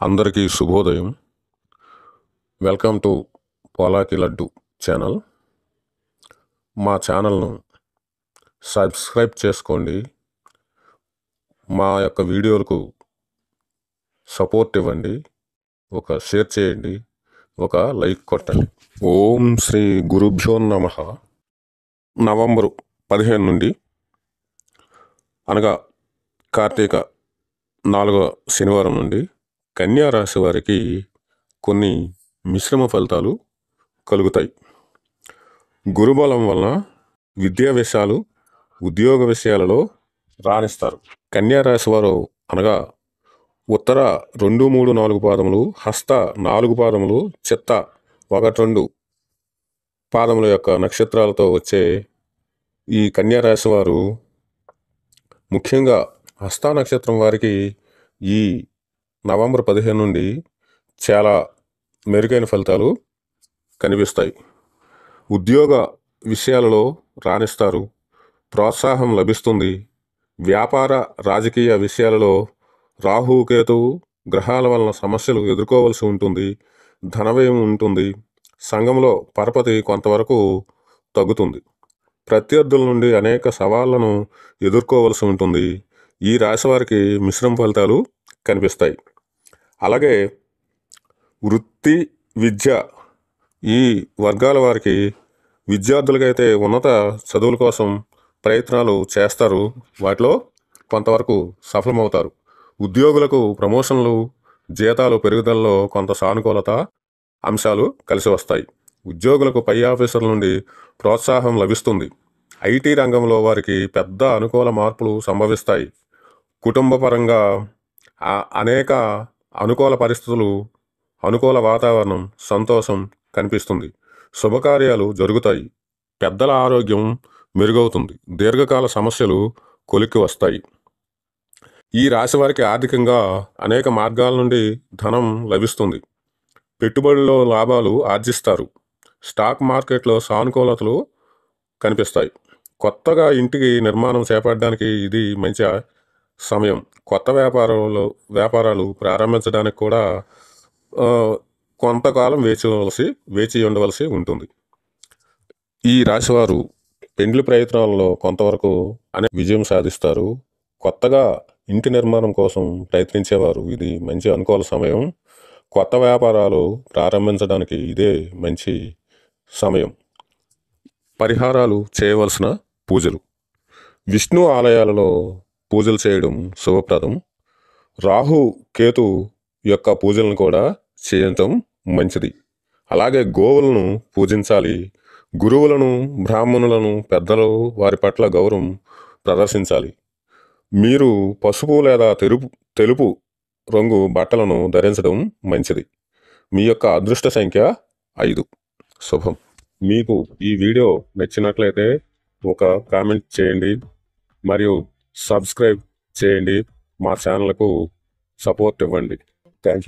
అందరికీ శుభోదయం. Welcome to Polaki laddu channel. మా ఛానల్ను సబ్స్క్రైబ్ చేసుకోండి. మా యొక్క వీడియోలకు సపోర్ట్ ఇవ్వండి. ఒక షేర్ చేయండి, ఒక లైక్ కొట్టండి. ఓం శ్రీ గురుభ్యో నమః. నవంబరు 15 నుండి అనగా కార్తీక 4వ శనివారం నుండి కన్యా రాశి వారికి కొన్ని మిశ్రమ ఫలితాలు కలుగుతాయి. గురుబలం వలన విద్యా విషయాలు, ఉద్యోగ విషయాలలో రాణిస్తారు. కన్యా రాశి వారు అనగా ఉత్తర 2, 3, 4 పాదములు, హస్త 4 పాదములు, చిత్త 1, 2 పాదముల యొక్క నక్షత్రాలతో వచ్చే ఈ కన్యా రాశి వారు ముఖ్యంగా హస్త నక్షత్రం వారికి ఈ నవంబర్ 15 నుండి చాలా మెరుగైన ఫలితాలు కనిపిస్తాయి. ఉద్యోగ విషయాలలో రాణిస్తారు, ప్రోత్సాహం లభిస్తుంది. వ్యాపార రాజకీయ విషయాలలో రాహు, కేతువు గ్రహాల వలన సమస్యలు ఎదుర్కోవలసి ఉంటుంది. ధనవ్యయం ఉంటుంది. సంఘంలో పరపతి కొంతవరకు తగ్గుతుంది. ప్రత్యర్థుల నుండి అనేక సవాళ్లను ఎదుర్కోవలసి ఉంటుంది. ఈ రాశి వారికి మిశ్రమ ఫలితాలు కనిపిస్తాయి. అలాగే వృత్తి, విద్య ఈ వర్గాల వారికి, విద్యార్థులకైతే ఉన్నత చదువుల కోసం ప్రయత్నాలు చేస్తారు, వాటిలో కొంతవరకు సఫలమవుతారు. ఉద్యోగులకు ప్రమోషన్లు, జీతాలు పెరుగుదలలో కొంత సానుకూలత అంశాలు కలిసి వస్తాయి. ఉద్యోగులకు పై ఆఫీసర్ల నుండి ప్రోత్సాహం లభిస్తుంది. ఐటీ రంగంలో వారికి పెద్ద అనుకూల మార్పులు సంభవిస్తాయి. కుటుంబ పరంగా అనేక అనుకూల పరిస్థితులు, అనుకూల వాతావరణం, సంతోషం కనిపిస్తుంది. శుభకార్యాలు జరుగుతాయి. పెద్దల ఆరోగ్యం మెరుగవుతుంది. దీర్ఘకాల సమస్యలు కొలిక్కి వస్తాయి. ఈ రాశి వారికి ఆర్థికంగా అనేక మార్గాల నుండి ధనం లభిస్తుంది. పెట్టుబడుల్లో లాభాలు ఆర్జిస్తారు. స్టాక్ మార్కెట్లో సానుకూలతలు కనిపిస్తాయి. కొత్తగా ఇంటికి నిర్మాణం చేపట్టడానికి ఇది మంచి సమయం. కొత్త వ్యాపారాలు ప్రారంభించడానికి కూడా కొంతకాలం వేచి ఉండవలసి ఉంటుంది. ఈ రాశివారు పెండ్లి ప్రయత్నాలలో కొంతవరకు విజయం సాధిస్తారు. కొత్తగా ఇంటి నిర్మాణం కోసం ప్రయత్నించేవారు ఇది మంచి అనుకూల సమయం. కొత్త వ్యాపారాలు ప్రారంభించడానికి ఇదే మంచి సమయం. పరిహారాలు చేయవలసిన పూజలు: విష్ణు ఆలయాలలో పూజలు చేయడం శుభప్రదం. రాహు, కేతు యొక్క పూజలను కూడా చేయటం మంచిది. అలాగే గోవులను పూజించాలి. గురువులను, బ్రాహ్మణులను, పెద్దలు వారి పట్ల గౌరవం ప్రదర్శించాలి. మీరు పసుపు లేదా తెలుపు రంగు బట్టలను ధరించడం మంచిది. మీ యొక్క అదృష్ట సంఖ్య 5. శుభం. మీకు ఈ వీడియో నచ్చినట్లయితే ఒక కామెంట్ చేయండి మరియు సబ్స్క్రైబ్ చేయండి. మా ఛానల్కు సపోర్ట్ ఇవ్వండి. Thank you.